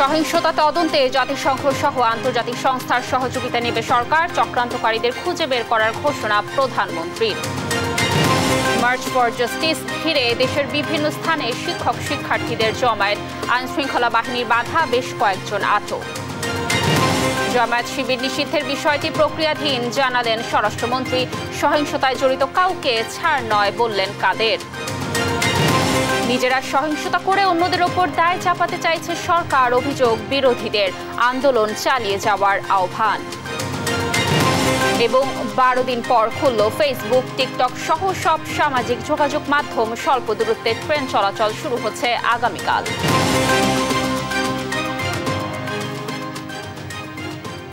সহিংসতা তদন্তে জাতিসংঘ সহ আন্তর্জাতিক সংস্থার সহযোগিতা নেবে সরকার। চক্রান্তকারীদের খুঁজে বের করার ঘোষণা প্রধানমন্ত্রীর। মার্চ ফর জাস্টিস ঘিরে দেশের বিভিন্ন স্থানে শিক্ষক শিক্ষার্থীদের জমায়েত। আইনশৃঙ্খলা বাহিনীর বাধা, বেশ কয়েকজন আটক। জামায়াত শিবির নিষিদ্ধের বিষয়টি প্রক্রিয়াধীন জানালেন স্বরাষ্ট্রমন্ত্রী। সহিংসতায় জড়িত কাউকে ছাড় নয় বললেন কাদের। নিজেরা সহিংসতা করে অন্যদের ওপর দায় চাপাতে চাইছে সরকার, অভিযোগ বিরোধীদের। আন্দোলন চালিয়ে যাওয়ার আহ্বান। এবং 12 দিন পর খুলল ফেসবুক, টিকটক সহ সব সামাজিক যোগাযোগ মাধ্যম। স্বল্প দূরত্বে ট্রেন চলাচল শুরু হচ্ছে আগামীকাল।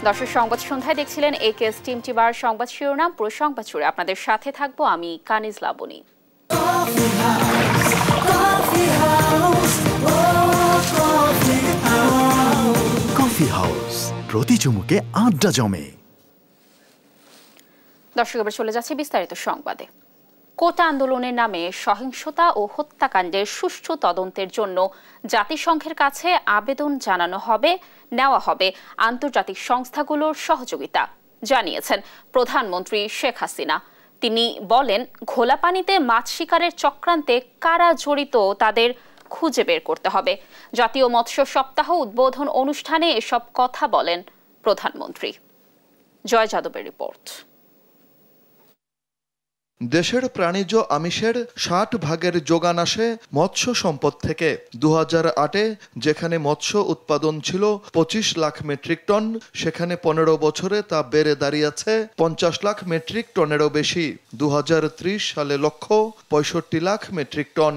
দর্শক, সংবাদ সন্ধ্যায় দেখছিলেন একেএস টিম টিবার সংবাদ শিরোনাম। পুরো সংবাদ জুড়ে আপনাদের সাথে থাকবো আমি কানিজ লাবণী। কফি হাউস, প্রতি চুমুকে আড্ডা জমে। দর্শক, এবার চলে যাচ্ছে বিস্তারিত সংবাদে। কোটা আন্দোলনের নামে সহিংসতা ও হত্যাকাণ্ডের সুষ্ঠু তদন্তের জন্য জাতিসংঘের কাছে আবেদন নেওয়া হবে আন্তর্জাতিক সংস্থাগুলোর সহযোগিতা, জানিয়েছেন প্রধানমন্ত্রী শেখ হাসিনা। তিনি বলেন, ঘোলা পানিতে মাছ শিকারের চক্রান্তে কারা জড়িত তাদের খুঁজে বের করতে হবে। জাতীয় মৎস্য সপ্তাহ উদ্বোধন অনুষ্ঠানে এসব কথা বলেন প্রধানমন্ত্রী। জয় যাদবের রিপোর্ট। দেশের প্রাণীজ আমিষের 60% যোগান আসে মৎস্য সম্পদ থেকে। 2008-এ যেখানে মৎস্য উৎপাদন ছিল 25 লাখ মেট্রিক টন, সেখানে 15 বছরে তা বেড়ে দাঁড়িয়েছে 50 লাখ মেট্রিক টনেরও বেশি। 2030 সালে লক্ষ্য 65 লাখ মেট্রিক টন।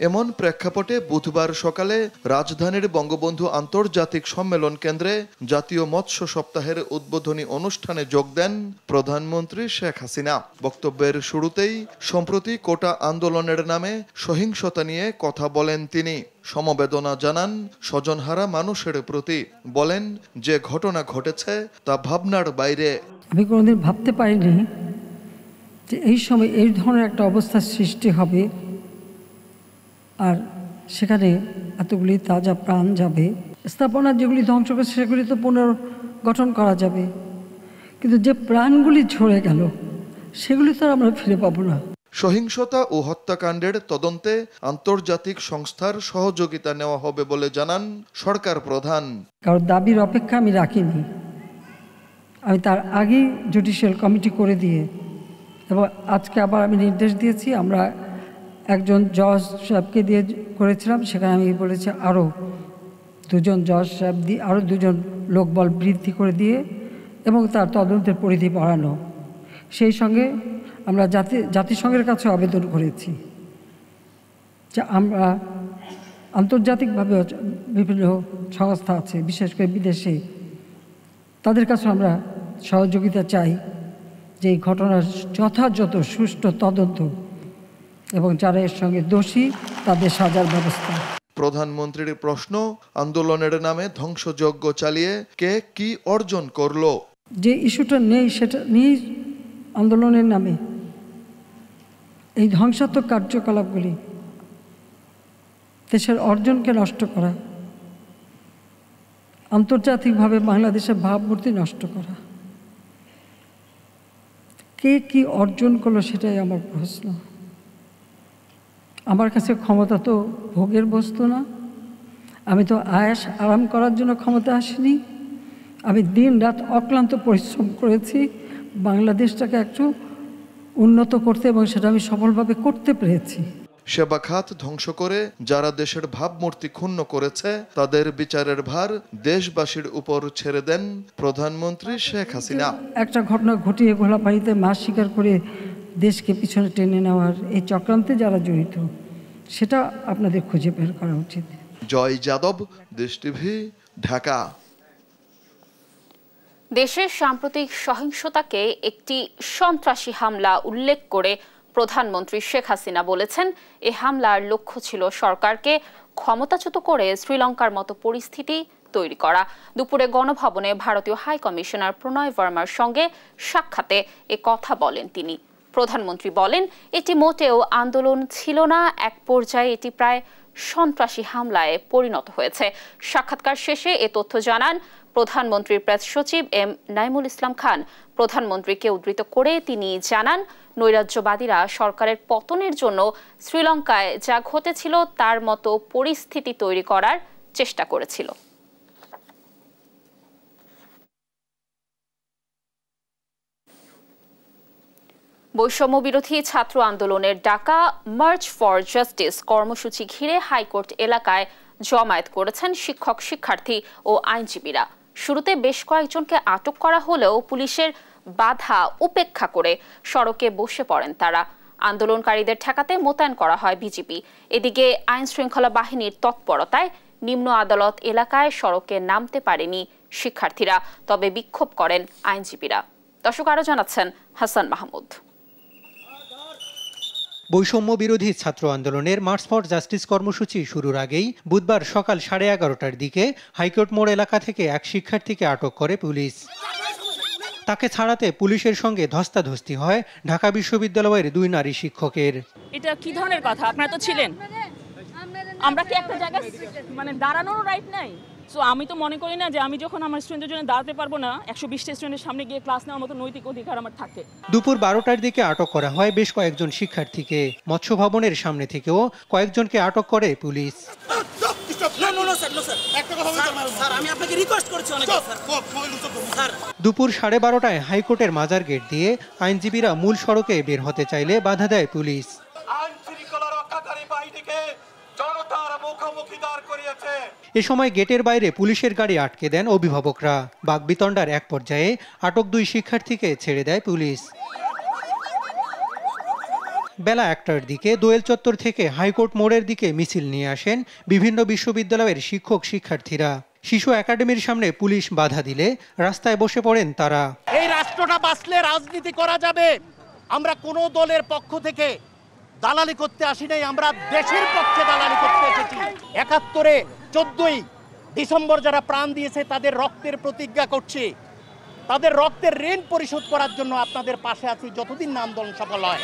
এমন প্রেক্ষাপটে বুধবার সকালে রাজধানীর বঙ্গবন্ধু আন্তর্জাতিক সম্মেলন কেন্দ্রে জাতীয় মৎস্য সপ্তাহের উদ্বোধনী অনুষ্ঠানে যোগ দেন প্রধানমন্ত্রী শেখ হাসিনা। বক্তব্যের শুরুতেই সম্প্রতি কোটা আন্দোলনের নামে সহিংসতা নিয়ে কথা বলেন তিনি। সমবেদনা জানান স্বজনহারা মানুষের প্রতি। বলেন, যে ঘটনা ঘটেছে তা ভাবনার বাইরে। আমি কোনোদিন ভাবতে পারিনি যে এই সময় এই ধরনের একটা অবস্থার সৃষ্টি হবে, আর সেখানে এতগুলি তাজা প্রাণ যাবে। স্থাপনা যেগুলি ধ্বংস করছে সেগুলি তো পুনর্গঠন করা যাবে, কিন্তু যে প্রাণগুলি ঝরে গেল সেগুলি তো আমরা ফিরে পাবো না। সহিংসতা ও হত্যাকাণ্ডের তদন্তে আন্তর্জাতিক সংস্থার সহযোগিতা নেওয়া হবে বলে জানান সরকার প্রধান। কারণ দাবির অপেক্ষা আমি রাখিনি। আমি তার আগেই জুডিশিয়াল কমিটি করে দিয়ে, এবং আজকে আবার আমি নির্দেশ দিয়েছি, আমরা একজন জজ সাহেবকে দিয়ে করেছিলাম, সেখানে আমি বলেছি আরও 2জন জজ সাহেব দিয়ে আরও 2জন লোকবল বৃদ্ধি করে দিয়ে এবং তার তদন্তের পরিধি বাড়ানো। সেই সঙ্গে আমরা জাতিসংঘের কাছে আবেদন করেছি যে আমরা আন্তর্জাতিকভাবে বিভিন্ন সংস্থা আছে, বিশেষ করে বিদেশে, তাদের কাছে আমরা সহযোগিতা চাই যে এই ঘটনার যথাযথ সুষ্ঠু তদন্ত এবং যারা এর সঙ্গে দোষী তাদের সাজার ব্যবস্থা। প্রধানমন্ত্রীর প্রশ্ন, আন্দোলনের নামে ধ্বংসযজ্ঞ চালিয়ে কে কি অর্জন করলো? যে ইস্যুটা নেই সেটা নিয়েই আন্দোলনের নামে এই ধ্বংসাত্মক কার্যকলাপগুলি, দেশের অর্জনকে নষ্ট করা, আন্তর্জাতিকভাবে বাংলাদেশের ভাবমূর্তি নষ্ট করা, কে কি অর্জন করলো সেটাই আমার প্রশ্ন। আমার কাছে ক্ষমতা তো ভোগের বস্তু না। আমি তো আয়াস আরাম করার জন্য ক্ষমতা আসিনি। আমি দিন রাত অক্লান্ত পরিশ্রম করেছি বাংলাদেশটাকে একটু উন্নত করতে, এবং সেটা আমি সফলভাবে করতে পেরেছি। সেবা খাত ধ্বংস করে যারা দেশের ভাবমূর্তি ক্ষুণ্ণ করেছে তাদের বিচারের ভার দেশবাসীর উপর ছেড়ে দেন প্রধানমন্ত্রী শেখ হাসিনা। একটা ঘটনা ঘটিয়ে ঘোলা পানিতে মাছ শিকার করে দেশকে পিছনে টেনে নেওয়ার এই চক্রান্তে যারা জড়িত, সেটা আপনাদের খুঁজে বের করা উচিত। জয় যাদব, দেশ টিভি, ঢাকা। দেশের সাম্প্রতিক সহিংসতাকে একটি সন্ত্রাসী হামলা উল্লেখ করে প্রধানমন্ত্রী শেখ হাসিনা বলেছেন, এ হামলার লক্ষ্য ছিল সরকারকে ক্ষমতাচ্যুত করে শ্রীলঙ্কার মতো পরিস্থিতি তৈরি করা। দুপুরে গণভবনে ভারতীয় হাই কমিশনার প্রণয় ভার্মার সঙ্গে সাক্ষাতে এ কথা বলেন তিনি। প্রধানমন্ত্রী বলেন, এটি মোটেও আন্দোলন ছিল না, এক পর্যায়ে এটি প্রায় সন্ত্রাসী হামলায় পরিণত হয়েছে। সাক্ষাৎকার শেষে এ তথ্য জানান প্রধানমন্ত্রীর প্রেস সচিব এম নাইমুল ইসলাম খান। প্রধানমন্ত্রীকে উদ্ধৃত করে তিনি জানান, নৈরাজ্যবাদীরা সরকারের পতনের জন্য শ্রীলঙ্কায় যা ঘটেছিল তার মতো পরিস্থিতি তৈরি করার চেষ্টা করেছিল। বৈষম্য বিরোধী ছাত্র আন্দোলনের ডাকা মার্চ ফর জাস্টিস কর্মসূচি ঘিরে হাইকোর্ট এলাকায় জমায়েত করেছেন শিক্ষক, শিক্ষার্থী ও আইনজীবীরা। শুরুতে বেশ কয়েকজনকে আটক করা হলেও পুলিশের বাধা উপেক্ষা করে সড়কে বসে পড়েন তারা। আন্দোলনকারীদের ঠেকাতে মোতায়েন করা হয় বিজিবি। এদিকে আইন শৃঙ্খলা বাহিনীর তৎপরতায় নিম্ন আদালত এলাকায় সড়কে নামতে পারেনি শিক্ষার্থীরা, তবে বিক্ষোভ করেন আইনজীবীরা। দর্শক, আরো জানাচ্ছেন হাসান মাহমুদ। বৈষম্য বিরোধী ছাত্র আন্দোলনের মার্চ ফর জাস্টিস কর্মসূচি শুরুর আগেই বুধবার সকাল 11:30টার দিকে হাইকোর্ট মোড় এলাকা থেকে এক শিক্ষার্থীকে আটক করে পুলিশ। তাকে ছাড়াতে পুলিশের সঙ্গে ধস্তাধস্তি হয় ঢাকা বিশ্ববিদ্যালয়ের 2 নারী শিক্ষকের। এটা কি ধরনের কথা? আপনারা তো ছিলেন, আমরা কি একটা জায়গায় দাঁড়ানোর রাইট নাই? সো আমি তো মনে করি না যে আমি যখন আমার স্টুডেন্টের জন্য দাঁড়াতে পারবো না, 120টা স্টুডেন্টের সামনে গিয়ে ক্লাস নেওয়ার মতো নৈতিক অধিকার আমার থাকে। দুপুর 12টার দিকে আটক করা হয় বেশ কয়েকজন শিক্ষার্থীকে। মৎস্য ভবনের সামনে থেকেও কয়েকজনকে আটক করে পুলিশ। দুপুর 12:30টায় হাইকোর্টের মাজার গেট দিয়ে আইনজীবীরা মূল সড়কে বের হতে চাইলে বাধা দেয় পুলিশ। এ সময় গেটের বাইরে পুলিশের গাড়ি আটকে দেন অভিভাবকরা। বাকবিতণ্ডার এক পর্যায়ে আটক 2 শিক্ষার্থীকে ছেড়ে দেয় পুলিশ। বেলা 1টার দিকে দোয়েল চত্বর থেকে হাইকোর্ট মোড়ের দিকে মিছিল নিয়ে আসেন বিভিন্ন বিশ্ববিদ্যালয়ের শিক্ষক, শিক্ষার্থীরা। শিশু একাডেমির সামনে পুলিশ বাধা দিলে রাস্তায় বসে পড়েন তারা। এই রাষ্ট্রটা বাঁচলে রাজনীতি করা যাবে। আমরা কোনো দলের পক্ষ থেকে দালালি করতে আসি নাই, আমরা দেশের পক্ষে দালালি করতে এসেছি। 71-এ 14ই ডিসেম্বর যারা প্রাণ দিয়েছে তাদের রক্তের প্রতিজ্ঞা করছি, তাদের রক্তের ঋণ পরিশোধ করার জন্য আপনাদের পাশে আছি যতদিন না আন্দোলন সফল হয়।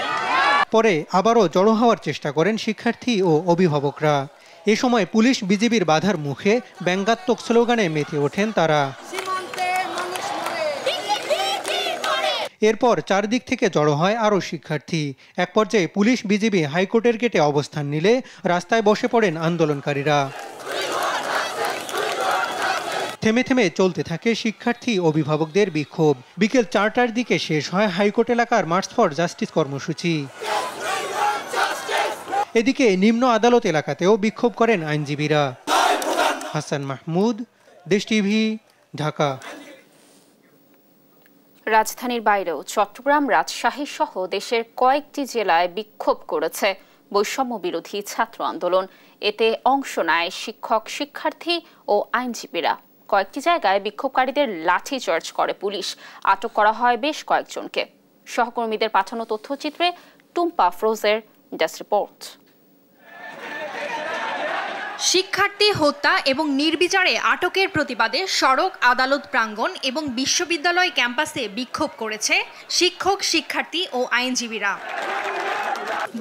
পরে আবারও জড়ো হওয়ার চেষ্টা করেন শিক্ষার্থী ও অভিভাবকরা। এ সময় পুলিশ বিজিবির বাধার মুখে ব্যঙ্গাত্মক স্লোগানে মেতে ওঠেন তারা। এরপর চারদিক থেকে জড়ো হয় আরও শিক্ষার্থী। এক পর্যায়ে পুলিশ বিজিবি হাইকোর্টের গেটে অবস্থান নিলে রাস্তায় বসে পড়েন আন্দোলনকারীরা। থেমে থেমে চলতে থাকে শিক্ষার্থী অভিভাবকদের বিক্ষোভ। বিকেল 4টার দিকে শেষ হয় হাইকোর্ট এলাকার মার্চ ফর জাস্টিস কর্মসূচি। এদিকে নিম্ন আদালত এলাকাতেও বিক্ষোভ করেন আইনজীবীরা। হাসান মাহমুদ, দেশ টিভি, ঢাকা। রাজধানীর বাইরেও চট্টগ্রাম, রাজশাহী সহ দেশের কয়েকটি জেলায় বিক্ষোভ করেছে বৈষম্য বিরোধী ছাত্র আন্দোলন। এতে অংশ নেয় শিক্ষক, শিক্ষার্থী ও আইনজীবীরা। কয়েকটি জায়গায় বিক্ষোভকারীদের লাঠিচার্জ করে পুলিশ। আটক করা হয় বেশ কয়েকজনকে। সহকর্মীদের পাঠানো তথ্যচিত্রে টুম্পা ফ্রোজের ডেস্ক রিপোর্ট। শিক্ষার্থী হত্যা এবং নির্বিচারে আটকের প্রতিবাদে সড়ক, আদালত প্রাঙ্গণ এবং বিশ্ববিদ্যালয় ক্যাম্পাসে বিক্ষোভ করেছে শিক্ষক, শিক্ষার্থী ও আইনজীবীরা।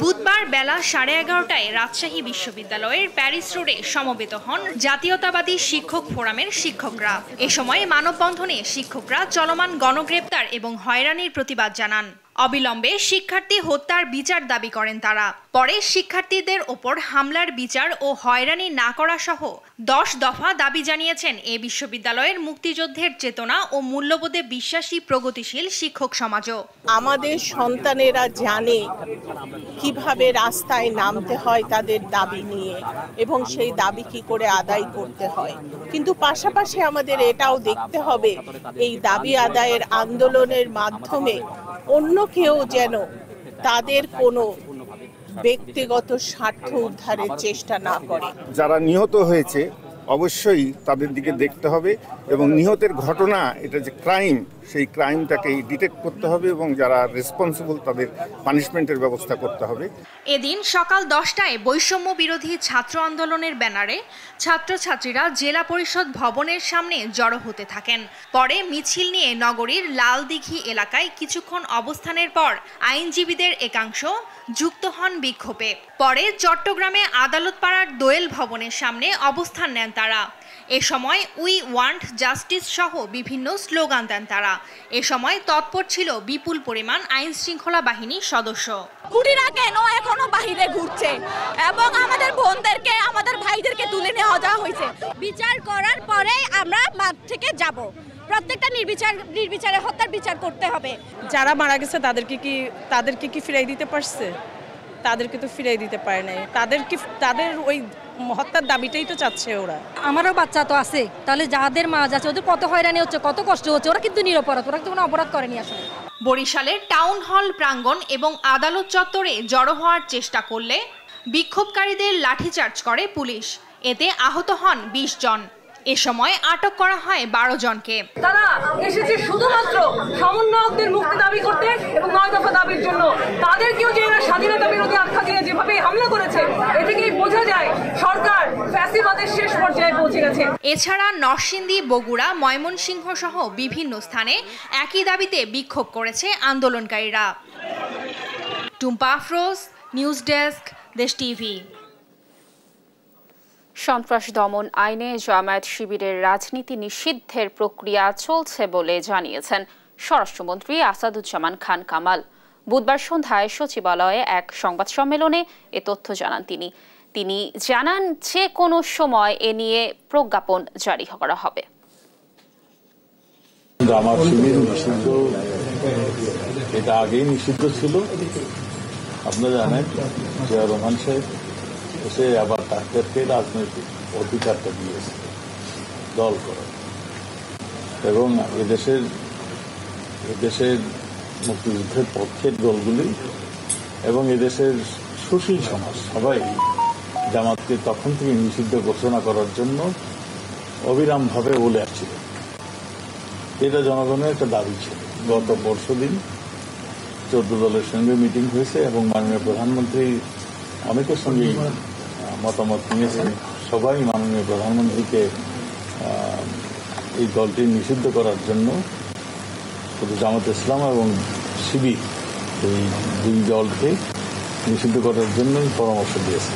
বুধবার বেলা 11:30টায় রাজশাহী বিশ্ববিদ্যালয়ের প্যারিস রোডে সমবেত হন জাতীয়তাবাদী শিক্ষক ফোরামের শিক্ষকরা। এ সময় মানববন্ধনে শিক্ষকরা চলমান গণগ্রেপ্তার এবং হয়রানির প্রতিবাদ জানান। অবিলম্বে শিক্ষার্থী হত্যার বিচার দাবি করেন তারা। পরে শিক্ষার্থীদের ওপর হামলার বিচার ও হয়রানি না করা সহ 10 দফা দাবি জানিয়েছেন এ বিশ্ববিদ্যালয়ের মুক্তিযুদ্ধের চেতনা ও মূল্যবোধে বিশ্বাসী প্রগতিশীল শিক্ষক সমাজও। আমাদের সন্তানেরা জানে কিভাবে রাস্তায় নামতে হয় তাদের দাবি নিয়ে, এবং সেই দাবি কি করে আদায় করতে হয়। কিন্তু পাশাপাশি আমাদের এটাও দেখতে হবে এই দাবি আদায়ের আন্দোলনের মাধ্যমে অন্য কেউ যেন তাদের কোনো ব্যক্তিগত স্বার্থ উদ্ধারের চেষ্টা না করে। যারা নিহত হয়েছে অবশ্যই তাদের দিকে দেখতে হবে এবং নিহতের ঘটনা এটা যে ক্রাইম, সেই ক্রাইমটাকে ডিটেক্ট করতে হবে এবং যারা রেসপন্সিবল তাদের পানিশমেন্টের ব্যবস্থা করতে হবে। এদিন সকাল 10টায় বৈষম্য বিরোধী ছাত্র আন্দোলনের ব্যানারে ছাত্রছাত্রীরা জেলা পরিষদ ভবনের সামনে জড়ো হতে থাকেন। পরে মিছিল নিয়ে নগরীর লালদিঘি এলাকায় কিছুক্ষণ অবস্থানের পর আইনজীবীদের একাংশ যুক্ত হন বিক্ষোভে। পরে চট্টগ্রামে আদালতপাড়ার দোয়েল ভবনের সামনে অবস্থান নেন তারা। এ সময় উই ওয়ান্ট জাস্টিস সহ বিভিন্ন স্লোগান দেন তারা। এ সময় তৎপর ছিল বিপুল পরিমাণ আইন শৃঙ্খলা বাহিনীর সদস্য। কুটিরা কেন এখনো বাহিরে ঘুরছে এবং আমাদের বোনদেরকে আমাদের ভাইদেরকে তুলে নেওয়া হয়েছে। বিচার করার পরে আমরা মাঠ থেকে যাব। প্রত্যেকটা নির্বিচারে হত্যার বিচার করতে হবে। যারা মারা গেছে তাদেরকে কি ফিরাই দিতে পারছে? তাদেরকে তো ফিরাই দিতে পারে নাই। তাদের ওই হত্যার দাবিটাই তো চাচ্ছে ওরা। আমারও বাচ্চা তো আছে, তাহলে যাদের মা যাচ্ছে ওদের কত হয়রানি হচ্ছে, কত কষ্ট হচ্ছে। ওরা কিন্তু নিরপরাধ, ওরা কিন্তু কোনো অপরাধ করেনি আসলে। বরিশালের টাউন হল প্রাঙ্গণ এবং আদালত চত্বরে জড়ো হওয়ার চেষ্টা করলে বিক্ষোভকারীদের লাঠিচার্জ করে পুলিশ। এতে আহত হন 20 জন। এ সময় আটক করা হয় 12 জনকে। তারা এসেছে শুধুমাত্র সমন্বয়কদের মুক্তি দাবি করতে এবং 9 দফা দাবির জন্য। তাদেরকেও যে এরা স্বাধীনতা বিরোধী আখ্যা দিয়ে যেভাবে হামলা করেছে, এ থেকেই বোঝা যায় সরকার ফ্যাসিবাদের শেষ পর্যায়ে পৌঁছে গেছে। এছাড়া নরসিংদী, বগুড়া, ময়মনসিংহ সহ বিভিন্ন স্থানে একই দাবিতে বিক্ষোভ করেছে আন্দোলনকারীরা। টুম্পা আফরোজ, নিউজ ডেস্ক, দেশ টিভি। সন্ত্রাস দমন আইনে জামায়াত শিবিরের রাজনীতি নিষিদ্ধের প্রক্রিয়া চলছে বলে জানিয়েছেন স্বরাষ্ট্রমন্ত্রী আসাদুজ্জামান খান কামাল। বুধবার সন্ধ্যায় সচিবালয়ে এক সংবাদ সম্মেলনে এ তথ্য জানান তিনি জানান যে কোনো সময় এ নিয়ে প্রজ্ঞাপন জারি করা হবে। জামায়াত শিবির নিষিদ্ধ, এটা আগেই নিষিদ্ধ ছিল। আপনারা জানেন জিয়া রহমান সাহেব এসে আবার তাদেরকে রাজনৈতিক অধিকারটা দিয়েছে দল করা এবং এদেশের মুক্তিযুদ্ধের পক্ষের দলগুলি এবং এদেশের সুশীল সমাজ সবাই জামাতকে তখন থেকে নিষিদ্ধ ঘোষণা করার জন্য অবিরামভাবে বলে আসছিল। এটা জনগণের একটা দাবি ছিল। গত পরশুদিন 14 দলের সঙ্গে মিটিং হয়েছে এবং মাননীয় প্রধানমন্ত্রী অনেকের সঙ্গে মতামত নিয়েছেন। সবাই মাননীয় প্রধানমন্ত্রীকে এই দলটি নিষিদ্ধ করার জন্য, শুধু জামাত ইসলাম এবং শিবির এই দুই দলকে নিষিদ্ধ করার জন্য পরামর্শ দিয়েছে।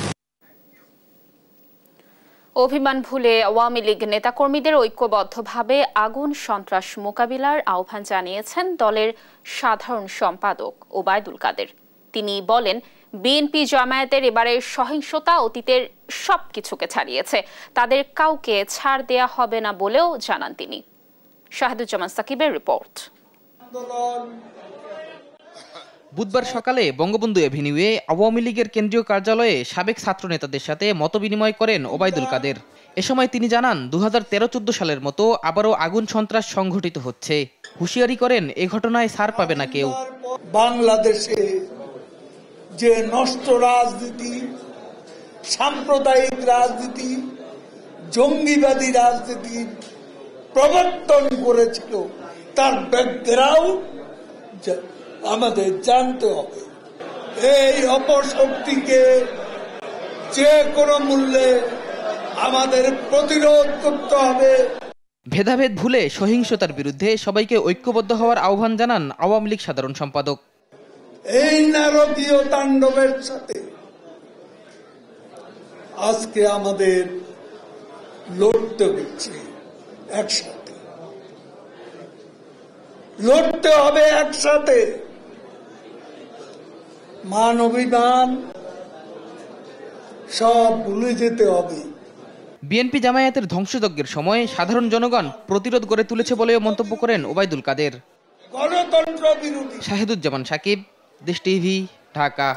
অভিমান ভুলে আওয়ামী লীগ নেতাকর্মীদের ঐক্যবদ্ধভাবে আগুন সন্ত্রাস মোকাবিলার আহ্বান জানিয়েছেন দলের সাধারণ সম্পাদক ওবায়দুল কাদের। তিনি বলেন, বিএনপি জামায়াতের এবারের সহিংসতা অতীতের সবকিছুকে ছাড়িয়েছে, তাদের কাউকে ছাড় দেয়া হবে না বলেও জানান তিনি। শাহিদুজ্জামান সাকিবের রিপোর্ট। বুধবার সকালে বঙ্গবন্ধু এভিনিউয়ে আওয়ামী লীগের কেন্দ্রীয় কার্যালয়ে সাবেক ছাত্র নেতাদের সাথে মতবিনিময় করেন ওবায়দুল কাদের। এ সময় তিনি জানান 2013-14 সালের মতো আবারও আগুন সন্ত্রাস সংঘটিত হচ্ছে। হুঁশিয়ারি করেন এ ঘটনায় ছাড় পাবে না কেউ। বাংলাদেশে যে নষ্ট রাজনীতি, সাম্প্রদায়িক রাজনীতি, জঙ্গিবাদী রাজনীতি প্রবর্তন করেছিল, তার ব্যাকগ্রাউন্ড আমাদের জানতে হবে। এই অপশক্তিকে যে কোনো মূল্যে আমাদের প্রতিরোধ করতে হবে। ভেদাভেদ ভুলে সহিংসতার বিরুদ্ধে সবাইকে ঐক্যবদ্ধ হওয়ার আহ্বান জানান আওয়ামী লীগ সাধারণ সম্পাদক। এই নারকীয় তাণ্ডবের সাথে আজকে আমাদের লড়তে হচ্ছে, একসাথে লড়তে হবে, একসাথে মান অভিমান সব ভুলে যেতে হবে। বিএনপি জামায়াতের ধ্বংসযজ্ঞের সময় সাধারণ জনগণ প্রতিরোধ গড়ে তুলেছে বলেও মন্তব্য করেন ওবায়দুল কাদের। গণতন্ত্র বিরোধী। শাহিদুজ্জামান সাকিব, দেশ টিভি, ঢাকা।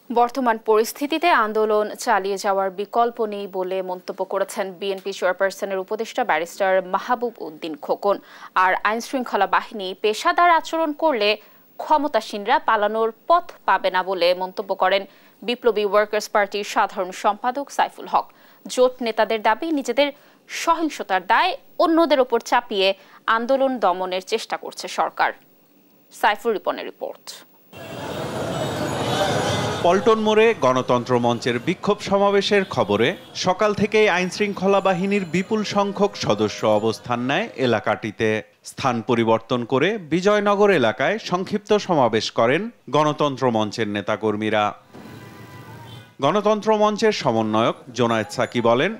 বর্তমান পরিস্থিতিতে আন্দোলন চালিয়ে যাওয়ার বিকল্প নেই বলে মন্তব্য করেছেন বিএনপি চেয়ারপারসনের উপদেষ্টা ব্যারিস্টার মাহবুব উদ্দিন খোকন। আর আইনশৃঙ্খলা বাহিনী পেশাদার আচরণ করলে ক্ষমতাসীনরা পালানোর পথ পাবে না বলে মন্তব্য করেন বিপ্লবী ওয়ার্কার্স পার্টির সাধারণ সম্পাদক সাইফুল হক। জোট নেতাদের দাবি, নিজেদের সহিংসতার দায় অন্যদের ওপর চাপিয়ে আন্দোলন দমনের চেষ্টা করছে সরকার। সাইফুর রিপনের রিপোর্ট। পল্টন মোড়ে গণতন্ত্র মঞ্চের বিক্ষোভ সমাবেশের খবরে সকাল থেকেই আইনশৃঙ্খলা বাহিনীর বিপুল সংখ্যক সদস্য অবস্থান নেয় এলাকাটিতে। স্থান পরিবর্তন করে বিজয়নগর এলাকায় সংক্ষিপ্ত সমাবেশ করেন গণতন্ত্র মঞ্চের নেতাকর্মীরা। গণতন্ত্র মঞ্চের সমন্বয়ক জোনায়েদ সাকি বলেন,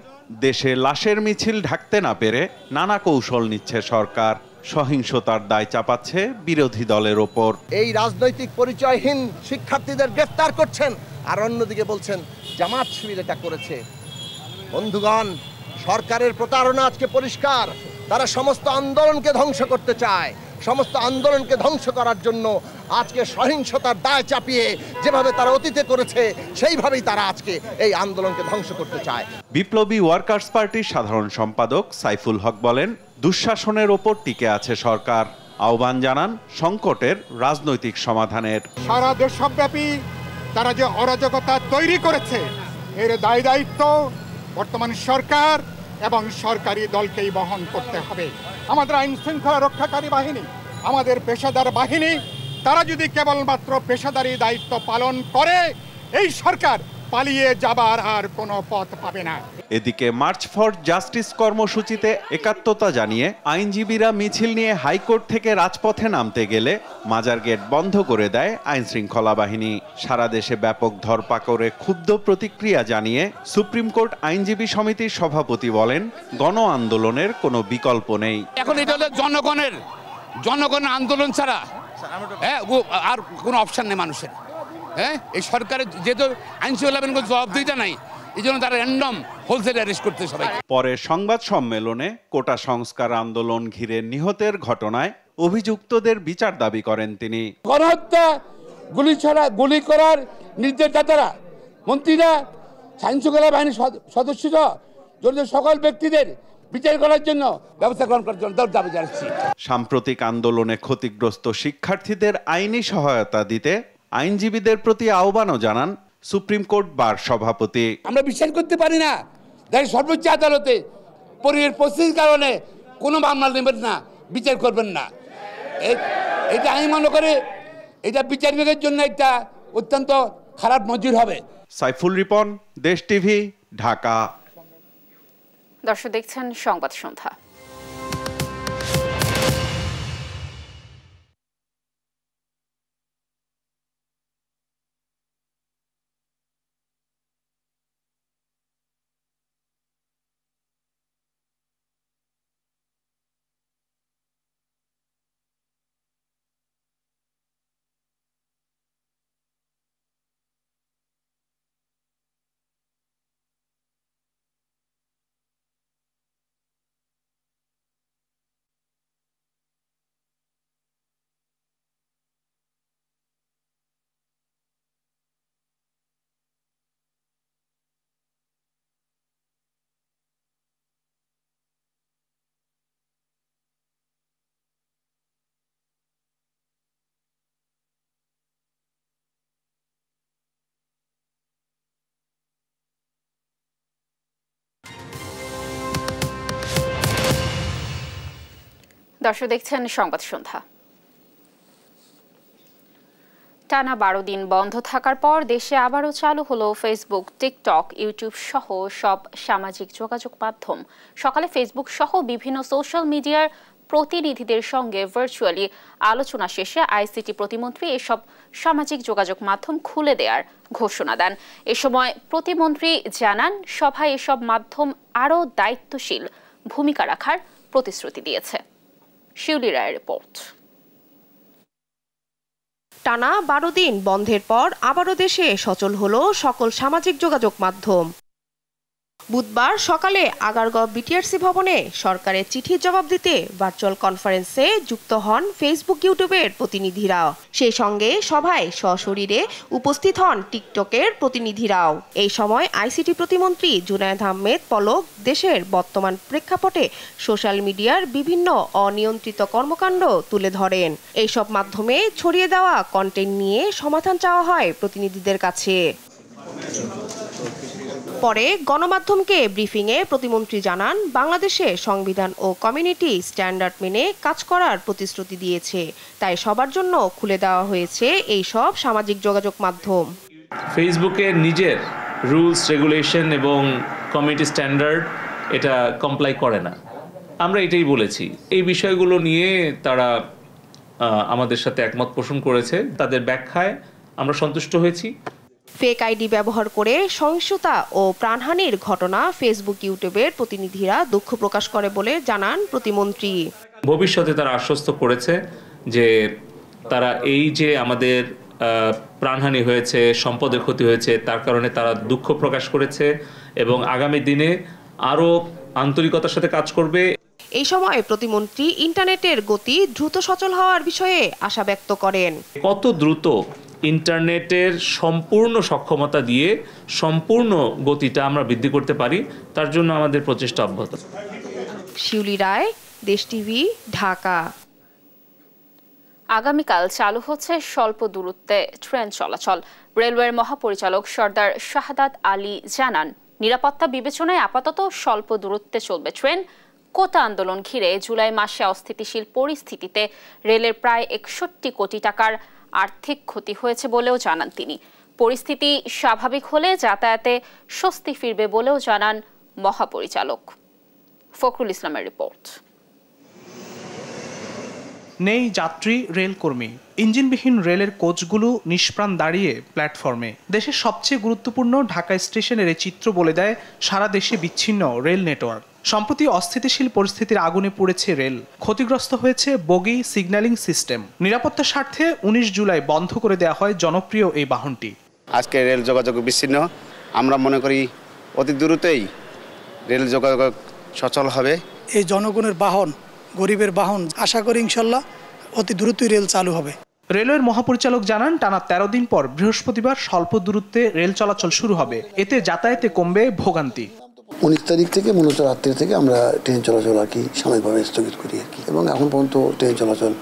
দেশে লাশের মিছিল ঢাকতে না পেরে নানা কৌশল নিচ্ছে সরকার, সহিংসতার দায় চাপাচ্ছে বিরোধী দলের ওপর। এই রাজনৈতিক পরিচয়হীন শিক্ষার্থীদের গ্রেফতার করছেন, আর অন্যদিকে বলছেন জামাত শিবির এটা করেছে। বন্ধুগণ, সরকারের প্রতারণা আজকে পরিষ্কার। তারা সমস্ত আন্দোলনকে ধ্বংস করতে চায়। সমস্ত আন্দোলনকে ধ্বংস করার জন্য আজকে সহিংসতার দায় চাপিয়ে যেভাবে তারা অতীতে করেছে সেইভাবেই তারা আজকে এই আন্দোলনকে ধ্বংস করতে চায়। বিপ্লবী ওয়ার্কার্স পার্টির সাধারণ সম্পাদক সাইফুল হক বলেন, দুঃশাসনের ওপর টিকে আছে সরকার। আহ্বান জানান সংকটের রাজনৈতিক সমাধানের। সারা দেশব্যাপী তারা যে অরাজকতা তৈরি করেছে এর দায়িত্ব বর্তমান সরকার এবং সরকারি দলকেই বহন করতে হবে। আমাদের আইন শৃঙ্খলা রক্ষাকারী বাহিনী, আমাদের পেশাদার বাহিনী, তারা যদি কেবলমাত্র পেশাদারি দায়িত্ব পালন করে এই সরকার পালিয়ে যাবার আর কোনো পথ পাবে না। এদিকে মার্চ ফর জাস্টিস কর্মসূচিতে একাত্মতা জানিয়ে আইনজীবীরা মিছিল নিয়ে হাইকোর্ট থেকে রাজপথে নামতে গেলে মাজার গেট বন্ধ করে দেয় আইন শৃঙ্খলা বাহিনী। সারা দেশে ব্যাপক ধরপাকড়ে ক্ষুব্ধ প্রতিক্রিয়া জানিয়ে সুপ্রিম কোর্ট আইনজীবী সমিতির সভাপতি বলেন, গণ আন্দোলনের কোনো বিকল্প নেই। এখন এটা হলো জনগণের আন্দোলন ছাড়া আর কোনো অপশন নেই মানুষের। এই সরকারের যেহেতু আইনশৃঙ্খলা বাহিনীর জবাবদিহিতা নাই, এই জন্য তারা র্যান্ডম হোলসেল অ্যারেস্ট করতে সবাই। পরে সংবাদ সম্মেলনে কোটা সংস্কার আন্দোলন ঘিরে নিহতের ঘটনায় অভিযুক্তদের বিচার দাবি করেন তিনি। গণহত্যা, গুলি করার নির্দেশদাতারা, মন্ত্রীরা, আইনশৃঙ্খলা বাহিনীর সদস্যরা, জড়িত সকল ব্যক্তিদের বিচার করার জন্য ব্যবস্থা গ্রহণ করার জন্য দাবি জানাচ্ছি। সাম্প্রতিক আন্দোলনে ক্ষতিগ্রস্ত শিক্ষার্থীদের আইনি সহায়তা দিতে আইনজীবীদের প্রতি আহ্বানও জানান সুপ্রিম কোর্ট বার সভাপতি। আমরা বিশ্বাস করতে পারি না দেশের সর্বোচ্চ আদালতে পরিস্থিতির কারণে কোনো মামলা নেবেন না, বিচার করবেন না। এটা আমি মনে করি এটা বিচার বিভাগের জন্য একটা অত্যন্ত খারাপ নজির হবে। সাইফুল রিপন, দেশ টিভি, ঢাকা। দর্শক দেখছেন সংবাদ সন্ধ্যা। দর্শক দেখছেন সংবাদ সন্ধ্যা। টানা 12 দিন বন্ধ থাকার পর দেশে আবারও চালু হলো ফেসবুক, টিকটক, ইউটিউব সহ সব সামাজিক যোগাযোগ মাধ্যম। সকালে ফেসবুক সহ বিভিন্ন সোশ্যাল মিডিয়ার প্রতিনিধিদের সঙ্গে ভার্চুয়ালি আলোচনা শেষে আইসিটি প্রতিমন্ত্রী এসব সামাজিক যোগাযোগ মাধ্যম খুলে দেওয়ার ঘোষণা দেন। এ সময় প্রতিমন্ত্রী জানান, সভায় এসব মাধ্যম আরও দায়িত্বশীল ভূমিকা রাখার প্রতিশ্রুতি দিয়েছে। শিউলি রায়ের রিপোর্ট। টানা 12 দিন বন্ধের পর আবারও দেশে সচল হলো সকল সামাজিক যোগাযোগ মাধ্যম। বুধবার সকালে আগারগাঁও বিটিআরসি ভবনে সরকারের চিঠির জবাব দিতে ভার্চুয়াল কনফারেন্সে যুক্ত হন ফেসবুক, ইউটিউবের প্রতিনিধিরা। সেই সঙ্গে সভায় সশরীরে উপস্থিত হন টিকটকের প্রতিনিধিরাও। এই সময় আইসিটি প্রতিমন্ত্রী জুনায়েদ আহমেদ পলক দেশের বর্তমান প্রেক্ষাপটে সোশ্যাল মিডিয়ার বিভিন্ন অনিয়ন্ত্রিত কর্মকাণ্ড তুলে ধরেন। এইসব মাধ্যমে ছড়িয়ে দেওয়া কন্টেন্ট নিয়ে সমাধান চাওয়া হয় প্রতিনিধিদের কাছে। পরে গণমাধ্যমকে ব্রিফিংয়ে প্রতিমন্ত্রী জানান, বাংলাদেশে সংবিধান ও কমিউনিটি স্ট্যান্ডার্ড মেনে কাজ করার প্রতিশ্রুতি দিয়েছে, তাই সবার জন্য খুলে দেওয়া হয়েছে এই সব সামাজিক যোগাযোগ মাধ্যম। ফেসবুকের নিজের রুলস রেগুলেশন এবং কমিউনিটি স্ট্যান্ডার্ড এটা কমপ্লাই করে না, আমরা এটাই বলেছি। এই বিষয়গুলো নিয়ে তারা আমাদের সাথে একমত পোষণ করেছে, তাদের ব্যাখ্যায় আমরা সন্তুষ্ট হয়েছি। ফেক আইডি ব্যবহার করে সহিংসতা ও প্রাণহানির ঘটনা ফেসবুক, ইউটিউবের প্রতিনিধিরা দুঃখ প্রকাশ করে বলে জানান প্রতিমন্ত্রী। ভবিষ্যতে তারা আশ্বস্ত করেছে যে তারা এই যে আমাদের প্রাণহানি হয়েছে, সম্পদের ক্ষতি হয়েছে, তার কারণে তারা দুঃখ প্রকাশ করেছে এবং আগামী দিনে আরও আন্তরিকতার সাথে কাজ করবে। এই সময় প্রতিমন্ত্রী ইন্টারনেটের গতি দ্রুত সচল হওয়ার বিষয়ে আশা ব্যক্ত করেন। কত দ্রুত ইন্টারনেটের সম্পূর্ণ সক্ষমতা দিয়ে সম্পূর্ণ গতিটা আমরা বৃদ্ধি করতে পারি, তার জন্য আমাদের প্রচেষ্টা অব্যাহত। শিউলি রায়, দেশ টিভি, ঢাকা। আগামীকাল চালু হচ্ছে স্বল্প দূরত্বে ট্রেন চলাচল। রেলওয়ের মহাপরিচালক সর্দার শাহাদাত আলী জানান, নিরাপত্তা বিবেচনায় আপাতত স্বল্প দূরত্বে চলবে ট্রেন। কোটা আন্দোলন ঘিরে জুলাই মাসে অস্থিতিশীল পরিস্থিতিতে রেলের প্রায় 61 কোটি টাকার আর্থিক ক্ষতি হয়েছে বলেও জানান তিনি। পরিস্থিতি স্বাভাবিক হলে যাতায়াতে স্বস্তি ফিরবে বলেও জানান মহাপরিচালক। ফখরুল ইসলামের রিপোর্ট। নেই যাত্রী, রেলকর্মী। ইঞ্জিনবিহীন রেলের কোচগুলো নিষ্প্রাণ দাঁড়িয়ে প্ল্যাটফর্মে। দেশের সবচেয়ে গুরুত্বপূর্ণ ঢাকা স্টেশনের এই চিত্র বলে দেয় সারা দেশে বিচ্ছিন্ন রেল নেটওয়ার্ক। সম্প্রতি অস্থিতিশীল পরিস্থিতির আগুনে পড়েছে রেল, ক্ষতিগ্রস্ত হয়েছে বগি, সিগন্যালিং সিস্টেম। নিরাপত্তার স্বার্থে 19 জুলাই বন্ধ করে দেওয়া হয় জনপ্রিয় এই বাহনটি। আজকে রেল যোগাযোগ বিচ্ছিন্ন, আমরা মনে করি অতি দ্রুতই রেল যোগাযোগ সচল হবে। এই জনগণের বাহন, গরিবের বাহন, আশা করি ইনশাল্লাহ অতি দ্রুতই রেল চালু হবে। রেলওয়ের মহাপরিচালক জানান, টানা 13 দিন পর বৃহস্পতিবার স্বল্প দূরত্বে রেল চলাচল শুরু হবে। এতে যাতায়াতে কমবে ভোগান্তি। 19 তারিখ থেকে মূলত রাত্রি থেকে আমরা ট্রেন চলাচল আর কি সাময়িকভাবে স্থগিত করি আর কি, এবং এখন পর্যন্ত ট্রেন চলাচল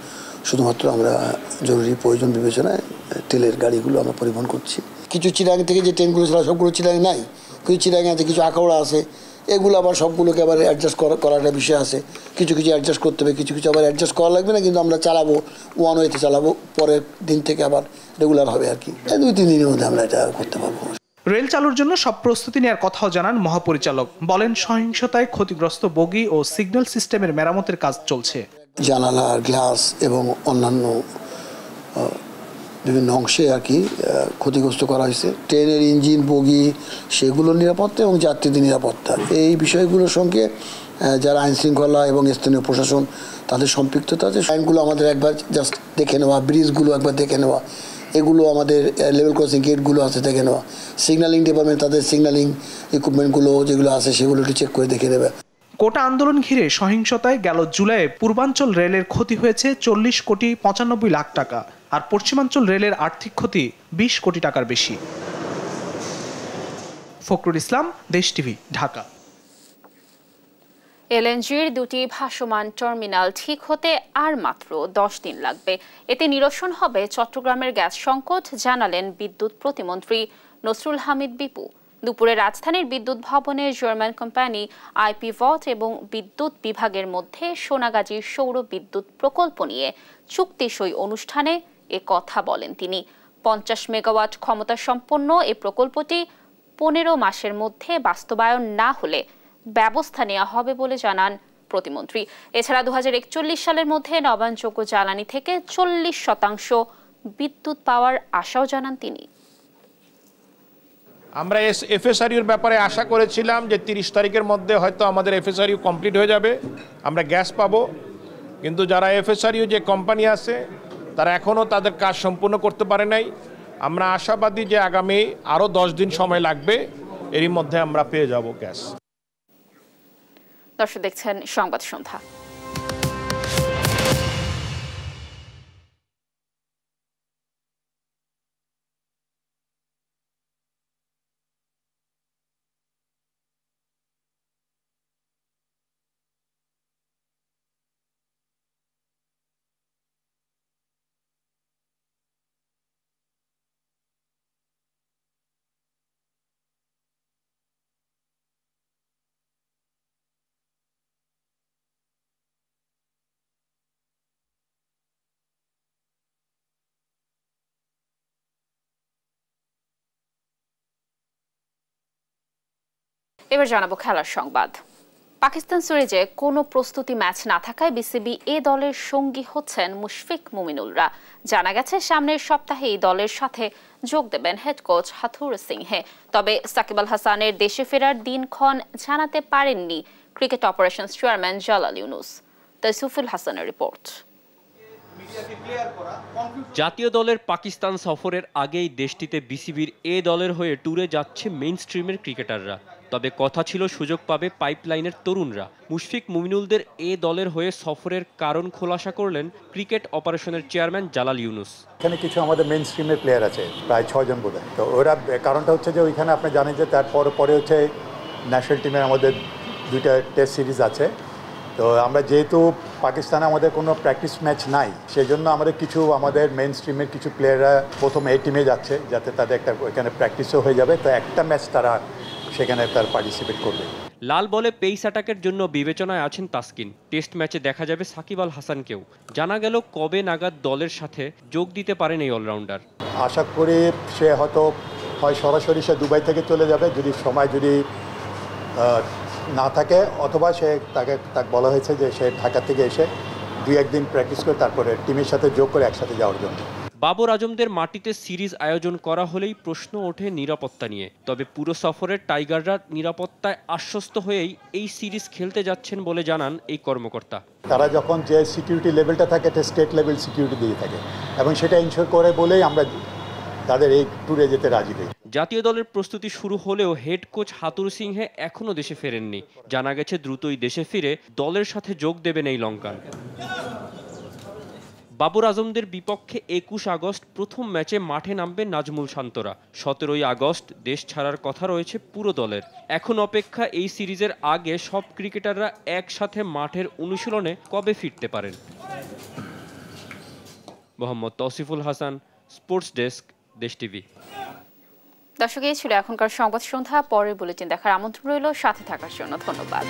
শুধুমাত্র আমরা জরুরি প্রয়োজন বিবেচনায় তেলের গাড়িগুলো আমরা পরিবহন করছি। কিছু চিরাং থেকে যে ট্রেনগুলো চলা সবগুলো চিরাং নাই, কিছু চিরাং আছে, কিছু আখাউড়া আছে, এগুলো আবার সবগুলোকে আবার অ্যাডজাস্ট করার একটা বিষয় আছে। কিছু কিছু অ্যাডজাস্ট করতে হবে, কিছু কিছু আবার অ্যাডজাস্ট করা লাগবে না, কিন্তু আমরা চালাবো ওয়ান ওয়েতে চালাবো, পরের দিন থেকে আবার রেগুলার হবে আর কি। 2-3 দিনের মধ্যে আমরা এটা করতে পারবো। রেল চালুর জন্য সব প্রস্তুতি নেওয়ার কথাও জানান মহাপরিচালক। বলেন, সহিংসতায় ক্ষতিগ্রস্ত বগি ও সিগন্যাল সিস্টেমের মেরামতের কাজ চলছে। জানালা, গ্লাস এবং অন্যান্য বিভিন্ন অংশে আর কি ক্ষতিগ্রস্ত করা হয়েছে। ট্রেনের ইঞ্জিন, বগি, সেগুলোর নিরাপত্তা এবং যাত্রীদের নিরাপত্তা, এই বিষয়গুলোর সঙ্গে যারা আইন শৃঙ্খলা এবং স্থানীয় প্রশাসন তাদের সম্পৃক্ততা আছে। আইনগুলো আমাদের একবার জাস্ট দেখে নেওয়া, ব্রিজগুলো একবার দেখে নেওয়া, এগুলো আমাদের লেভেল ক্রসিং গেটগুলো আছে দেখে নেওয়া, সিগন্যালিং ডিপার্টমেন্ট তাদের সিগন্যালিং ইকুইপমেন্টগুলো যেগুলো আছে সেগুলো একটু চেক করে দেখে নেবে। কোটা আন্দোলন ঘিরে সহিংসতায় গেল জুলাইয়ে পূর্বাঞ্চল রেলের ক্ষতি হয়েছে 40,95,00,000 টাকা, আর পশ্চিমাঞ্চল রেলের আর্থিক ক্ষতি 20 কোটি টাকার বেশি। ফখরুল ইসলাম, দেশ টিভি, ঢাকা। এলএনজির 2টি ভাসমান টার্মিনাল ঠিক হতে আর মাত্র 10 দিন লাগবে। এতে নিরসন হবে চট্টগ্রামের গ্যাস সংকট, জানালেন বিদ্যুৎ প্রতিমন্ত্রী নসরুল হামিদ বিপু। দুপুরে রাজধানীর বিদ্যুৎ ভবনে জার্মান কোম্পানি আইপিভট এবং বিদ্যুৎ বিভাগের মধ্যে সোনাগাজীর সৌর বিদ্যুৎ প্রকল্প নিয়ে চুক্তি সই অনুষ্ঠানে এ কথা বলেন তিনি। 50 মেগাওয়াট ক্ষমতা সম্পন্ন এই প্রকল্পটি 15 মাসের মধ্যে বাস্তবায়ন না হলে ব্যবস্থা নেওয়া হবে বলে জানান প্রতিমন্ত্রী। এছাড়া 2041 সালের মধ্যে নবায়নযোগ্য জ্বালানি থেকে 40% বিদ্যুৎ পাওয়ার আশাও জানান তিনি। আমরা এফএসআরইউর ব্যাপারে আশা করেছিলাম যে 30 তারিখের মধ্যে হয়তো আমাদের এফএসআরইউ কমপ্লিট হয়ে যাবে, আমরা গ্যাস পাবো। কিন্তু যারা এফএসআরইউ যে কোম্পানি আছে তারা এখনও তাদের কাজ সম্পূর্ণ করতে পারে নাই। আমরা আশাবাদী যে আগামী আরও 10 দিন সময় লাগবে, এরই মধ্যে আমরা পেয়ে যাব গ্যাস। দর্শক দেখছেন সংবাদ সন্ধ্যা। এবার জানাবো খেলার সংবাদ। পাকিস্তান সিরিজে কোনো প্রস্তুতি ম্যাচ না থাকায় বিসিবি এ দলের সঙ্গী হচ্ছেন মুশফিক মুমিনুলরা। জানা গেছে সামনের সপ্তাহে এই দলের সাথে যোগ দেবেন হেড কোচ হাথুর সিংহে। তবে সাকিব আল হাসানের দেশে ফেরার দিনক্ষণ জানাতে পারেননি cricket operations chairman Jalal Yunus. Tausiful হাসানের রিপোর্ট। জাতীয় দলের পাকিস্তান সফরের আগেই দেশটিতে বিসিবির এ দলের হয়ে ট্যুরে যাচ্ছে মেইন স্ট্রিমের ক্রিকেটাররা। তবে কথা ছিল সুযোগ পাবে পাইপলাইনের তরুণরা। মুশফিক মুমিনুলদের এ দলের হয়ে সফরের কারণ খোলাসা করলেন ক্রিকেট অপারেশনের চেয়ারম্যান জালাল ইউনুস। এখানে কিছু আমাদের মেইন স্ট্রিমের প্লেয়ার আছে, প্রায় 6 জন বোধহয়। তো ওরা কারণটা হচ্ছে যে ওইখানে আপনি জানেন যে তারপরে হচ্ছে ন্যাশনাল টিমের আমাদের 2টা টেস্ট সিরিজ আছে। তো আমরা যেহেতু পাকিস্তানে আমাদের কোনো প্র্যাকটিস ম্যাচ নাই, সেই জন্য আমাদের মেইন স্ট্রিমের কিছু প্লেয়াররা প্রথম এই টিমে যাচ্ছে, যাতে তাদের একটা ওইখানে প্র্যাকটিসও হয়ে যাবে। তো একটা ম্যাচ তারা সেখানে তার পার্টিসিপেট করবে। লাল বলে পেস অ্যাটাকের জন্য বিবেচনায় আছেন তাসকিন। টেস্ট ম্যাচে দেখা যাবে সাকিব আল হাসানকেও। জানা গেল কবে নাগাদ দলের সাথে যোগ দিতে পারেন এই অলরাউন্ডার। আশা করি সে হয় সরাসরি সে দুবাই থেকে চলে যাবে, যদি সময় না থাকে, অথবা তাকে বলা হয়েছে যে সে ঢাকা থেকে এসে 2-1 দিন প্র্যাকটিস করে তারপরে টিমের সাথে যোগ করে একসাথে যাওয়ার জন্য। বাবর আজমদের মাটিতে সিরিজ আয়োজন করা হলেই প্রশ্ন ওঠে নিরাপত্তা নিয়ে। তবে পুরো সফরে টাইগাররা নিরাপত্তায় আশ্বস্ত হয়েই এই সিরিজ খেলতে যাচ্ছেন বলে জানান এই কর্মকর্তা। তারা যখন যে সিকিউরিটি লেভেলটা থাকে এটা স্টেট লেভেল সিকিউরিটি দিয়ে থাকে, এবং সেটা ইনশিওর করে বলেই আমরা তাদের এই ট্যুরে যেতে রাজি হই। জাতীয় দলের প্রস্তুতি শুরু হলেও হেড কোচ হাতুর সিংহে এখনও দেশে ফেরেননি। জানা গেছে দ্রুতই দেশে ফিরে দলের সাথে যোগ দেবেন এই লঙ্কান। বাবর আজমদের বিপক্ষে 21 আগস্ট প্রথম ম্যাচে মাঠে নামবে নাজমুল শান্তরা। 17 আগস্ট দেশ ছাড়ার কথা রয়েছে পুরো দলের। এখন অপেক্ষা এই সিরিজের আগে সব ক্রিকেটাররা একসাথে মাঠের অনুশীলনে কবে ফিরতে পারেন। মোহাম্মদ তৌসিফুল হাসান, স্পোর্টস ডেস্ক, দেশ টিভি। দর্শক, এই ছিল এখনকার সংবাদ সন্ধ্যা। পরের বুলেটিন দেখার আমন্ত্রণ রইল। সাথে থাকার জন্য ধন্যবাদ।